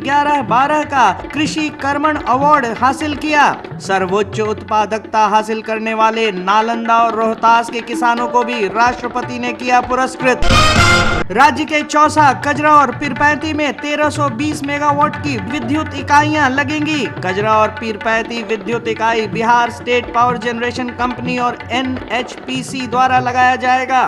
2011-12 का कृषि कर्मण अवार्ड हासिल किया। सर्वोच्च उत्पादकता हासिल करने वाले नालंदा और रोहतास के किसानों को भी राष्ट्रपति ने किया पुरस्कृत। राज्य के चौसा, कजरा और पीरपैंती में 1320 मेगावाट की विद्युत इकाइयां लगेंगी। कजरा और पीरपैंती विद्युत इकाई Bihar state power generation company और NHPC द्वारा लगाया जाएगा।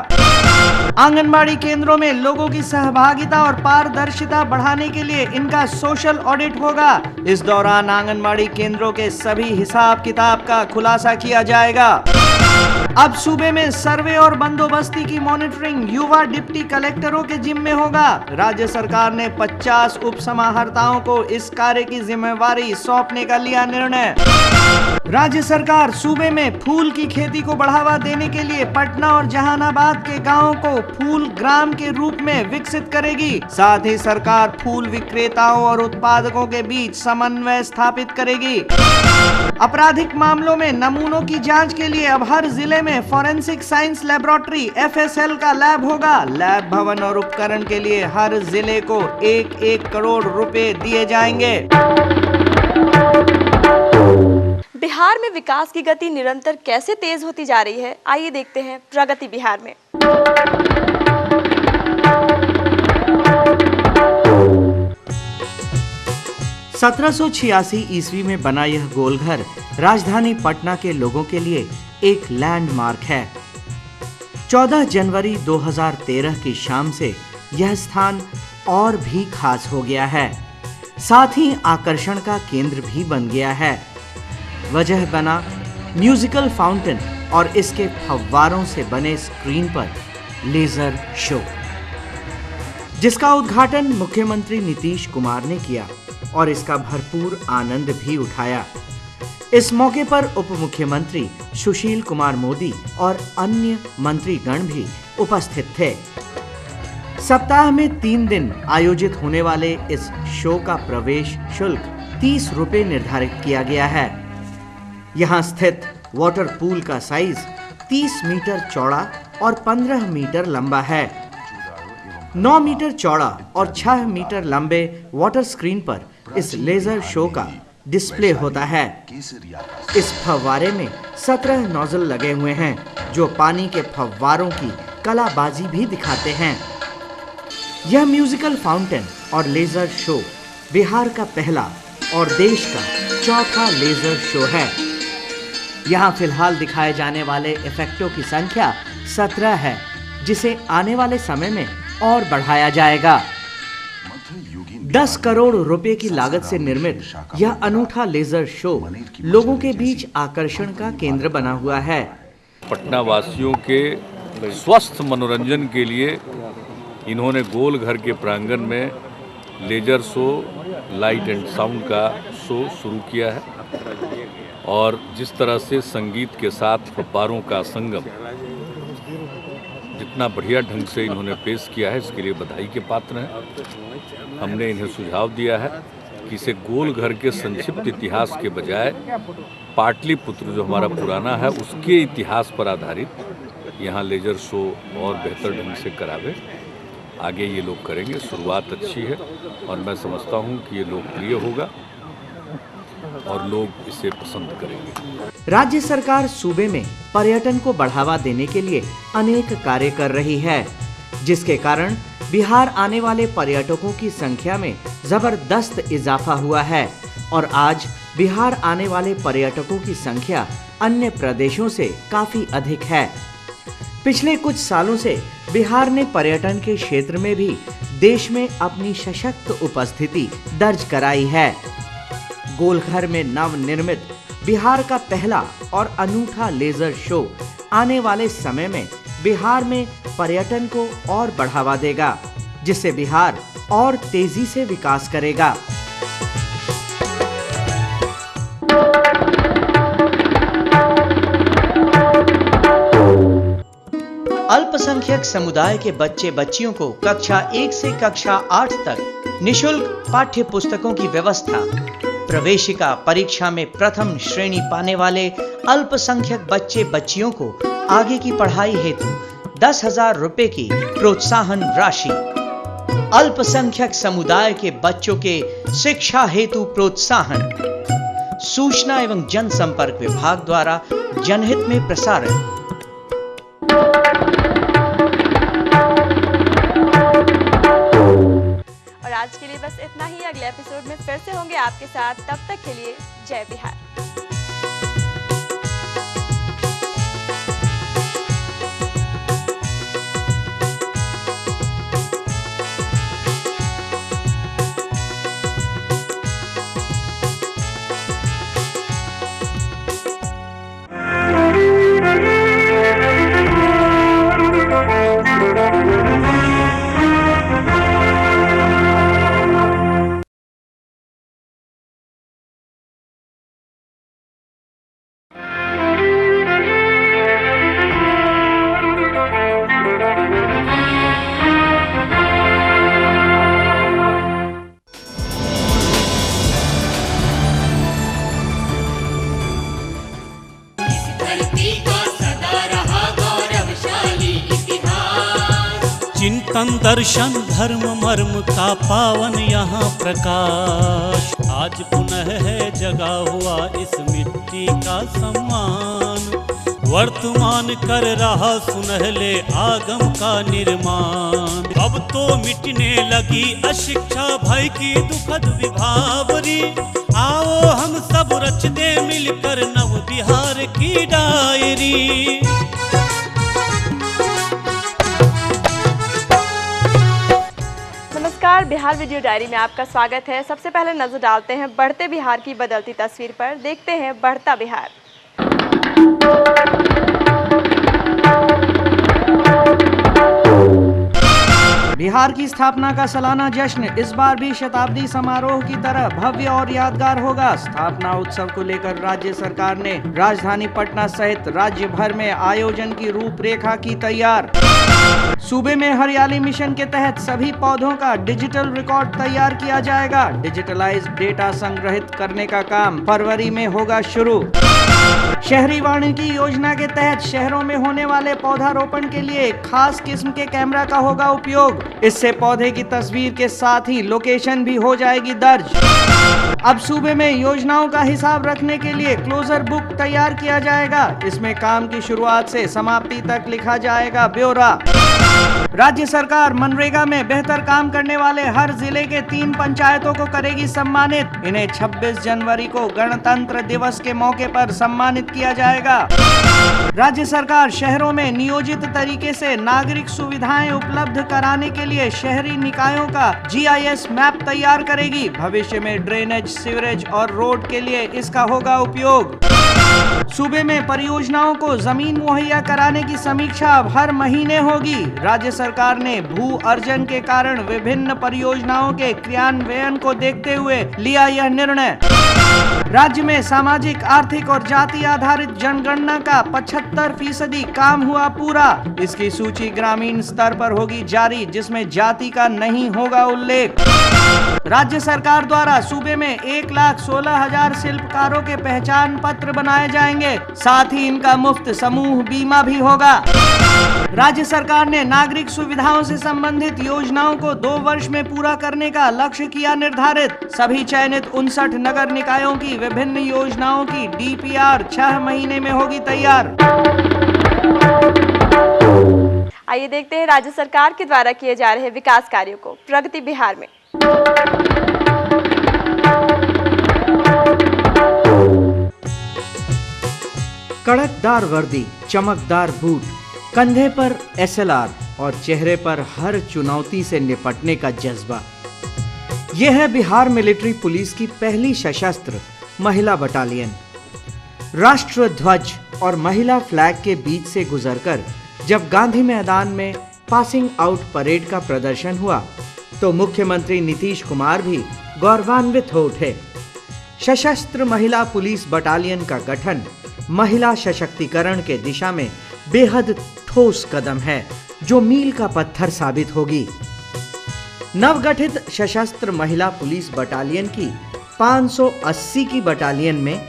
आंगनबाड़ी केंद्रों में लोगों की सहभागिता और पारदर्शिता बढ़ाने के लिए इनका सोशल ऑडिट होगा। इस दौरान आंगनबाड़ी केंद्रों के सभी हिसाब किताब का खुलासा किया जाएगा। अब सूबे में सर्वे और बंदोबस्ती की मॉनिटरिंग युवा डिप्टी कलेक्टरों के जिम्मे होगा। राज्य सरकार ने 50 उप समाहर्ताओं को इस कार्य की जिम्मेवारी सौंपने का लिया निर्णय। राज्य सरकार सूबे में फूल की खेती को बढ़ावा देने के लिए पटना और जहानाबाद के गांवों को फूल ग्राम के रूप में विकसित करेगी। साथ ही सरकार फूल विक्रेताओं और उत्पादकों के बीच समन्वय स्थापित करेगी। आपराधिक मामलों में नमूनों की जांच के लिए अब हर जिले में फॉरेंसिक साइंस लैबोरेटरी FSL का लैब होगा। लैब भवन और उपकरण के लिए हर जिले को 1-1 करोड़ रुपए दिए जाएंगे। बिहार में विकास की गति निरंतर कैसे तेज होती जा रही है, आइए देखते हैं प्रगति बिहार में। 1786 ईस्वी में बना यह गोलघर राजधानी पटना के लोगों के लिए एक लैंडमार्क है। 14 जनवरी 2013 की शाम से यह स्थान और भी खास हो गया है, साथ ही आकर्षण का केंद्र भी बन गया है। वजह बना म्यूजिकल फाउंटेन और इसके फव्वारों से बने स्क्रीन पर लेजर शो, जिसका उद्घाटन मुख्यमंत्री नीतीश कुमार ने किया और इसका भरपूर आनंद भी उठाया। इस मौके पर उप मुख्यमंत्री सुशील कुमार मोदी और अन्य मंत्रीगण भी उपस्थित थे। सप्ताह में 3 दिन आयोजित होने वाले इस शो का प्रवेश शुल्क 30 रुपए निर्धारित किया गया है। यहाँ स्थित वाटर पूल का साइज 30 मीटर चौड़ा और 15 मीटर लंबा है। 9 मीटर चौड़ा और 6 मीटर लंबे वाटर स्क्रीन पर इस लेजर शो का डिस्प्ले होता है। इस फव्वारे में 17 नोजल लगे हुए हैं जो पानी के फव्वारों की कलाबाजी भी दिखाते हैं। यह म्यूजिकल फाउंटेन और लेजर शो बिहार का पहला और देश का चौथा लेजर शो है। यहाँ फिलहाल दिखाए जाने वाले इफेक्टों की संख्या 17 है, जिसे आने वाले समय में और बढ़ाया जाएगा। 10 करोड़ रुपए की लागत से निर्मित यह अनूठा लेजर शो लोगों के बीच आकर्षण का केंद्र बना हुआ है। पटना वासियों के स्वस्थ मनोरंजन के लिए इन्होंने गोल घर के प्रांगण में laser show, light and sound का शो शुरू किया है और जिस तरह से संगीत के साथ फव्वारों का संगम जितना बढ़िया ढंग से इन्होंने पेश किया है, इसके लिए बधाई के पात्र हैं। हमने इन्हें सुझाव दिया है कि इसे गोल घर के संक्षिप्त इतिहास के बजाय पाटलिपुत्र जो हमारा पुराना है उसके इतिहास पर आधारित यहाँ लेजर शो और बेहतर ढंग से करावे। आगे ये लोग करेंगे, शुरुआत अच्छी है और मैं समझता हूँ कि ये लोकप्रिय होगा और लोग इसे पसंद करेंगे। राज्य सरकार सूबे में पर्यटन को बढ़ावा देने के लिए अनेक कार्य कर रही है, जिसके कारण बिहार आने वाले पर्यटकों की संख्या में जबरदस्त इजाफा हुआ है और आज बिहार आने वाले पर्यटकों की संख्या अन्य प्रदेशों से काफी अधिक है। पिछले कुछ सालों से बिहार ने पर्यटन के क्षेत्र में भी देश में अपनी सशक्त उपस्थिति दर्ज कराई है। गोलघर में नवनिर्मित बिहार का पहला और अनूठा लेजर शो आने वाले समय में बिहार में पर्यटन को और बढ़ावा देगा, जिससे बिहार और तेजी से विकास करेगा। अल्पसंख्यक समुदाय के बच्चे बच्चियों को कक्षा 1 से कक्षा 8 तक निशुल्क पाठ्य पुस्तकों की व्यवस्था। प्रवेशिका परीक्षा में प्रथम श्रेणी पाने वाले अल्पसंख्यक बच्चे बच्चियों को आगे की पढ़ाई हेतु 10,000 रुपए की प्रोत्साहन राशि। अल्पसंख्यक समुदाय के बच्चों के शिक्षा हेतु प्रोत्साहन। सूचना एवं जनसंपर्क विभाग द्वारा जनहित में प्रसारण। और आज के लिए बस इतना ही। अगले एपिसोड में फिर से होंगे आपके साथ। तब तक के लिए जय बिहार। चिंतन दर्शन धर्म मर्म का पावन यहाँ प्रकाश। आज पुनः है जगा हुआ इस मिट्टी का सम्मान। वर्तमान कर रहा सुनहले आगम का निर्माण। अब तो मिटने लगी अशिक्षा भय की दुखद विभावरी। आओ हम सब रच दे मिलकर नव बिहार की डायरी। नमस्कार, बिहार वीडियो डायरी में आपका स्वागत है। सबसे पहले नजर डालते हैं बढ़ते बिहार की बदलती तस्वीर पर। देखते हैं बढ़ता बिहार। बिहार की स्थापना का सालाना जश्न इस बार भी शताब्दी समारोह की तरह भव्य और यादगार होगा। स्थापना उत्सव को लेकर राज्य सरकार ने राजधानी पटना सहित राज्य भर में आयोजन की रूपरेखा की तैयार। सूबे में हरियाली मिशन के तहत सभी पौधों का डिजिटल रिकॉर्ड तैयार किया जाएगा। डिजिटलाइज्ड डेटा संग्रहित करने का काम फरवरी में होगा शुरू। शहरी वानिकी योजना के तहत शहरों में होने वाले पौधारोपण के लिए खास किस्म के कैमरा का होगा उपयोग। इससे पौधे की तस्वीर के साथ ही लोकेशन भी हो जाएगी दर्ज। अब सूबे में योजनाओं का हिसाब रखने के लिए क्लोजर बुक तैयार किया जाएगा। इसमें काम की शुरुआत से समाप्ति तक लिखा जाएगा ब्यौरा। राज्य सरकार मनरेगा में बेहतर काम करने वाले हर जिले के 3 पंचायतों को करेगी सम्मानित। इन्हें 26 जनवरी को गणतंत्र दिवस के मौके पर सम्मानित किया जाएगा। राज्य सरकार शहरों में नियोजित तरीके से नागरिक सुविधाएं उपलब्ध कराने के लिए शहरी निकायों का GIS मैप तैयार करेगी। भविष्य में ड्रेनेज, सीवरेज और रोड के लिए इसका होगा उपयोग। सूबे में परियोजनाओं को जमीन मुहैया कराने की समीक्षा अब हर महीने होगी। राज्य सरकार ने भू अर्जन के कारण विभिन्न परियोजनाओं के क्रियान्वयन को देखते हुए लिया यह निर्णय। राज्य में सामाजिक, आर्थिक और जाति आधारित जनगणना का 75% काम हुआ पूरा। इसकी सूची ग्रामीण स्तर पर होगी जारी, जिसमें जाति का नहीं होगा उल्लेख। राज्य सरकार द्वारा सूबे में 1,16,000 शिल्पकारों के पहचान पत्र बनाए जाएंगे। साथ ही इनका मुफ्त समूह बीमा भी होगा। राज्य सरकार ने नागरिक सुविधाओं से संबंधित योजनाओं को 2 वर्ष में पूरा करने का लक्ष्य किया निर्धारित। सभी चयनित 59 नगर निकायों की विभिन्न योजनाओं की DPR 6 महीने में होगी तैयार। आइए देखते हैं राज्य सरकार के द्वारा किए जा रहे विकास कार्यों को प्रगति बिहार में। कड़कदार वर्दी, चमकदार बूट, कंधे पर SLR और चेहरे पर हर चुनौती से निपटने का जज्बा। यह है बिहार मिलिट्री पुलिस की पहली सशस्त्र महिला बटालियन। राष्ट्र ध्वज और महिला फ्लैग के बीच से गुजरकर जब गांधी मैदान में पासिंग आउट परेड का प्रदर्शन हुआ तो मुख्यमंत्री नीतीश कुमार भी गौरवान्वित हो उठे। सशस्त्र महिला पुलिस बटालियन का गठन महिला सशक्तिकरण के दिशा में बेहद ठोस कदम है, जो मील का पत्थर साबित होगी। नवगठित सशस्त्र महिला पुलिस बटालियन की 580 की बटालियन में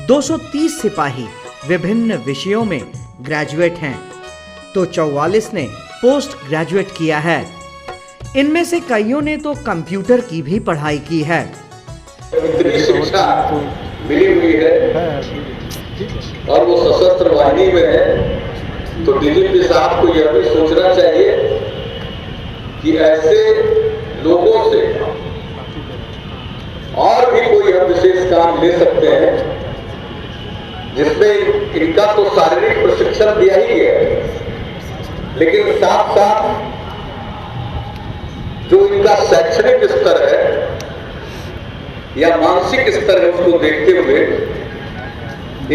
230 सिपाही विभिन्न विषयों में ग्रेजुएट हैं, तो 44 ने पोस्ट ग्रेजुएट किया है। इनमें से कईयों ने तो कंप्यूटर की भी पढ़ाई की है। इतनी शिक्षा मिली हुई है और वो सशस्त्र वाहिनी में है, तो डीजीपी साहब को यह भी सोचना चाहिए कि ऐसे लोगों से और भी कोई हम विशेष काम ले सकते हैं जिसमें इनका तो शारीरिक प्रशिक्षण दिया ही है, लेकिन साथ साथ जो इनका शैक्षणिक स्तर है या मानसिक स्तर है उसको देखते हुए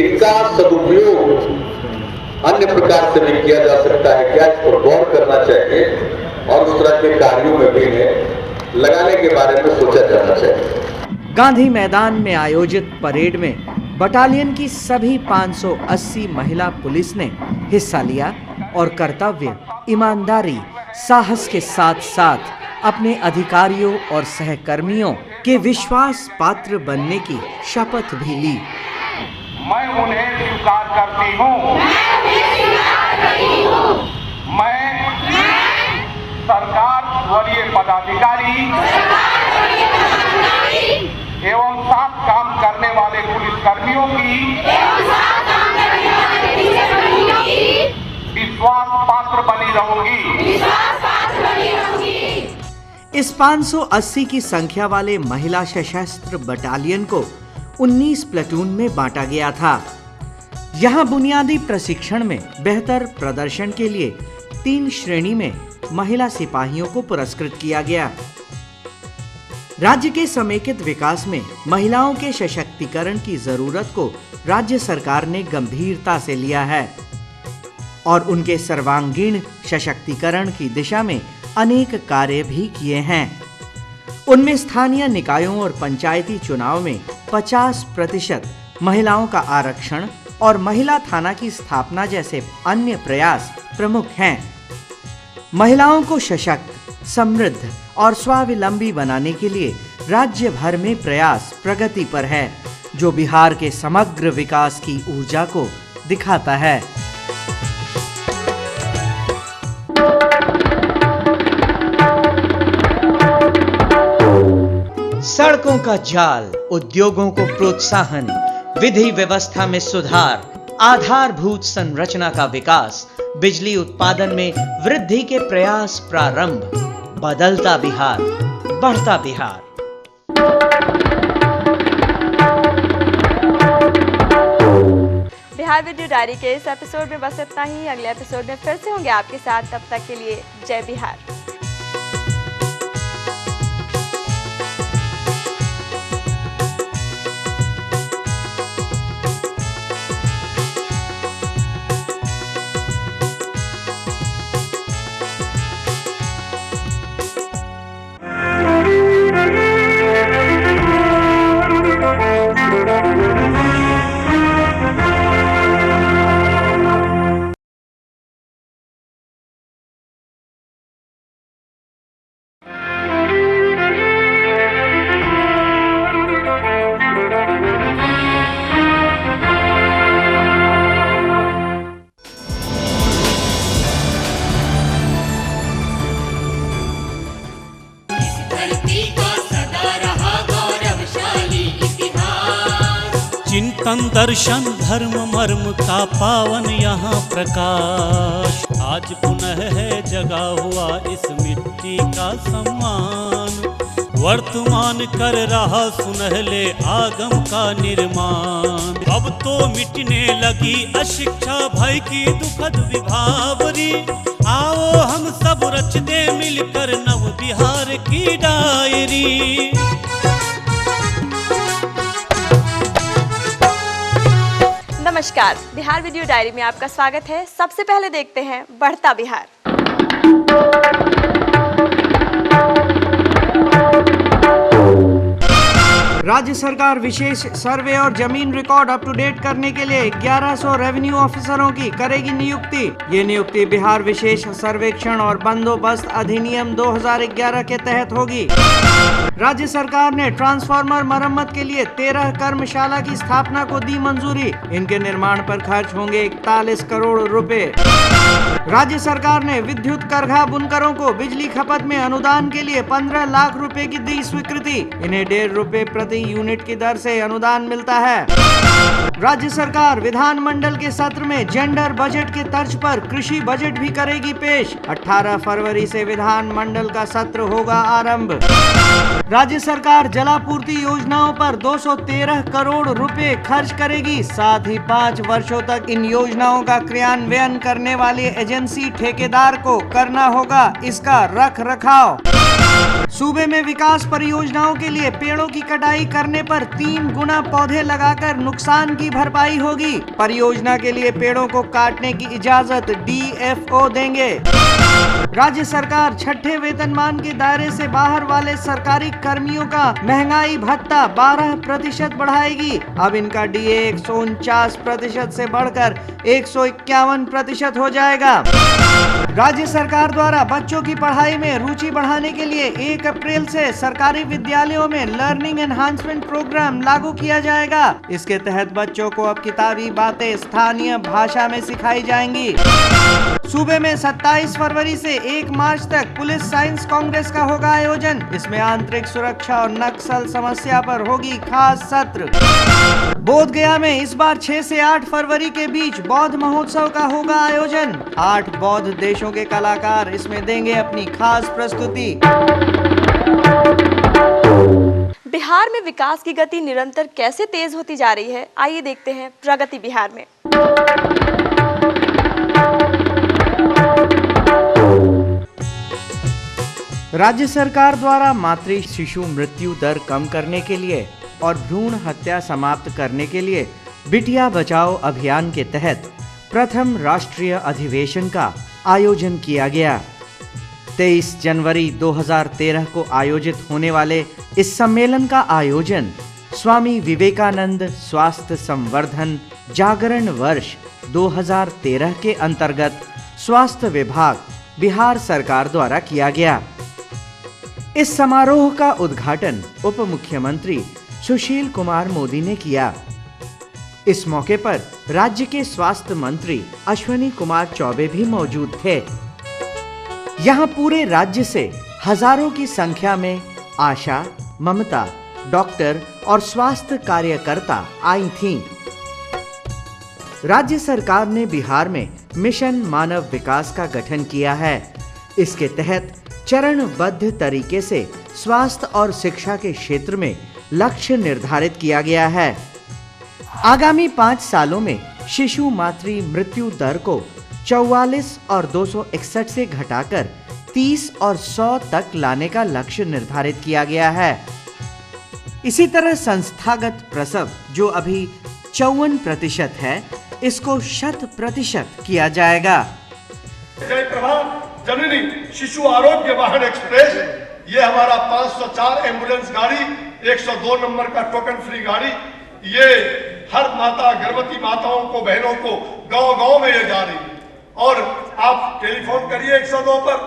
इनका सदुपयोग अन्य प्रकार से भी किया जा सकता है। क्या इस पर गौर करना चाहिए और उस तरह के कार्यों में भी इन्हें लगाने के बारे में सोचा जाना चाहिए। गांधी मैदान में आयोजित परेड में बटालियन की सभी 580 महिला पुलिस ने हिस्सा लिया और कर्तव्य, ईमानदारी, साहस के साथ साथ अपने अधिकारियों और सहकर्मियों के विश्वास पात्र बनने की शपथ भी ली। मैं उन्हें स्वीकार करती हूँ। मैं सरकार, वरीय पदाधिकारी एवं साथ काम करने वाले पुलिसकर्मियों की विश्वास पात्र बनी रहूंगी। इस 580 की संख्या वाले महिला सशस्त्र बटालियन को 19 प्लेटून में बांटा गया था। यहां बुनियादी प्रशिक्षण में बेहतर प्रदर्शन के लिए 3 श्रेणी में महिला सिपाहियों को पुरस्कृत किया गया। राज्य के समेकित विकास में महिलाओं के सशक्तिकरण की जरूरत को राज्य सरकार ने गंभीरता से लिया है और उनके सर्वांगीण सशक्तिकरण की दिशा में अनेक कार्य भी किए हैं। उनमें स्थानीय निकायों और पंचायती चुनाव में 50% महिलाओं का आरक्षण और महिला थाना की स्थापना जैसे अन्य प्रयास प्रमुख हैं। महिलाओं को सशक्त, समृद्ध और स्वावलंबी बनाने के लिए राज्य भर में प्रयास प्रगति पर है, जो बिहार के समग्र विकास की ऊर्जा को दिखाता है। सड़कों का जाल, उद्योगों को प्रोत्साहन, विधि व्यवस्था में सुधार, आधारभूत संरचना का विकास, बिजली उत्पादन में वृद्धि के प्रयास प्रारंभ। बदलता बिहार, बढ़ता बिहार। बिहार वीडियो डायरी के इस एपिसोड में बस इतना ही। अगले एपिसोड में फिर से होंगे आपके साथ। तब तक के लिए जय बिहार। चिंतन दर्शन धर्म मर्म का पावन यहाँ प्रकाश। आज पुनः है जगा हुआ इस मिट्टी का सम्मान। वर्तमान कर रहा सुनहले आगम का निर्माण। अब तो मिटने लगी अशिक्षा भय की दुखद विभावरी। आओ हम सब रच दे मिलकर नव बिहार की डायरी। नमस्कार, बिहार वीडियो डायरी में आपका स्वागत है। सबसे पहले देखते हैं बढ़ता बिहार। राज्य सरकार विशेष सर्वे और जमीन रिकॉर्ड अप टू डेट करने के लिए 1100 रेवेन्यू ऑफिसरों की करेगी नियुक्ति। ये नियुक्ति बिहार विशेष सर्वेक्षण और बंदोबस्त अधिनियम 2011 के तहत होगी। राज्य सरकार ने ट्रांसफार्मर मरम्मत के लिए 13 कर्मशाला की स्थापना को दी मंजूरी। इनके निर्माण पर खर्च होंगे 41 करोड़ रुपए। राज्य सरकार ने विद्युत करघा बुनकरों को बिजली खपत में अनुदान के लिए 15 लाख रुपए की दी स्वीकृति। इन्हें 1.5 रुपए प्रति यूनिट की दर से अनुदान मिलता है। राज्य सरकार विधानमंडल के सत्र में जेंडर बजट के तर्ज पर कृषि बजट भी करेगी पेश। 18 फरवरी से विधानमंडल का सत्र होगा आरंभ। राज्य सरकार जलापूर्ति योजनाओं पर 213 करोड़ रुपए खर्च करेगी। साथ ही 5 वर्षों तक इन योजनाओं का क्रियान्वयन करने वाली एजेंसी ठेकेदार को करना होगा इसका रख रखाव। सूबे में विकास परियोजनाओं के लिए पेड़ों की कटाई करने पर 3 गुना पौधे लगाकर नुकसान की भरपाई होगी। परियोजना के लिए पेड़ों को काटने की इजाजत DFO देंगे। राज्य सरकार छठे वेतनमान के दायरे से बाहर वाले सरकारी कर्मियों का महंगाई भत्ता 12% बढ़ाएगी। अब इनका DA 149% से बढ़कर 151% हो जाएगा। राज्य सरकार द्वारा बच्चों की पढ़ाई में रुचि बढ़ाने के लिए 1 अप्रैल से सरकारी विद्यालयों में लर्निंग एनहांसमेंट प्रोग्राम लागू किया जाएगा। इसके तहत बच्चों को अब किताबी बातें स्थानीय भाषा में सिखाई जाएंगी। सूबे में 27 फरवरी से 1 मार्च तक पुलिस साइंस कांग्रेस का होगा आयोजन। इसमें आंतरिक सुरक्षा और नक्सल समस्या पर होगी खास सत्र। बोध गया में इस बार 6 से 8 फरवरी के बीच बौद्ध महोत्सव का होगा आयोजन। 8 बौद्ध देशों के कलाकार इसमें देंगे अपनी खास प्रस्तुति। बिहार में विकास की गति निरंतर कैसे तेज होती जा रही है, आइए देखते हैं प्रगति बिहार में। राज्य सरकार द्वारा मातृ शिशु मृत्यु दर कम करने के लिए और भ्रूण हत्या समाप्त करने के लिए बिटिया बचाओ अभियान के तहत प्रथम राष्ट्रीय अधिवेशन का आयोजन किया गया। 23 जनवरी 2013 को आयोजित होने वाले इस सम्मेलन का आयोजन स्वामी विवेकानंद स्वास्थ्य संवर्धन जागरण वर्ष 2013 के अंतर्गत स्वास्थ्य विभाग बिहार सरकार द्वारा किया गया। इस समारोह का उद्घाटन उप मुख्यमंत्री सुशील कुमार मोदी ने किया। इस मौके पर राज्य के स्वास्थ्य मंत्री अश्विनी कुमार चौबे भी मौजूद थे। यहां पूरे राज्य से हजारों की संख्या में आशा, ममता, डॉक्टर और स्वास्थ्य कार्यकर्ता आई थीं। राज्य सरकार ने बिहार में मिशन मानव विकास का गठन किया है। इसके तहत चरणबद्ध तरीके से स्वास्थ्य और शिक्षा के क्षेत्र में लक्ष्य निर्धारित किया गया है। आगामी 5 सालों में शिशु मातृ मृत्यु दर को 44 और 261 से घटाकर 30 और 100 तक लाने का लक्ष्य निर्धारित किया गया है। इसी तरह संस्थागत प्रसव जो अभी 54% है, इसको 100% किया जाएगा। जय प्रभा जननी शिशु आरोग्य वाहन एक्सप्रेस, ये हमारा 504 एम्बुलेंस गाड़ी, 102 नंबर का टोकन फ्री गाड़ी, ये हर माता गर्भवती माताओं को, बहनों को गांव-गांव में ये जा रही है। और आप टेलीफोन करिए 102 पर,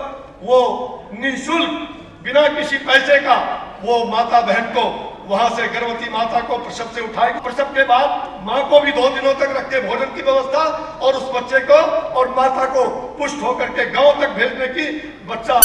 वो निःशुल्क बिना किसी पैसे का वो माता बहन को वहां से गर्भवती माता को प्रसव से उठाएगी। प्रसव के बाद मां को भी 2 दिनों तक रख के भोजन की व्यवस्था और उस बच्चे को और माता को पुष्ट होकर के गांव तक भेजने की बच्चा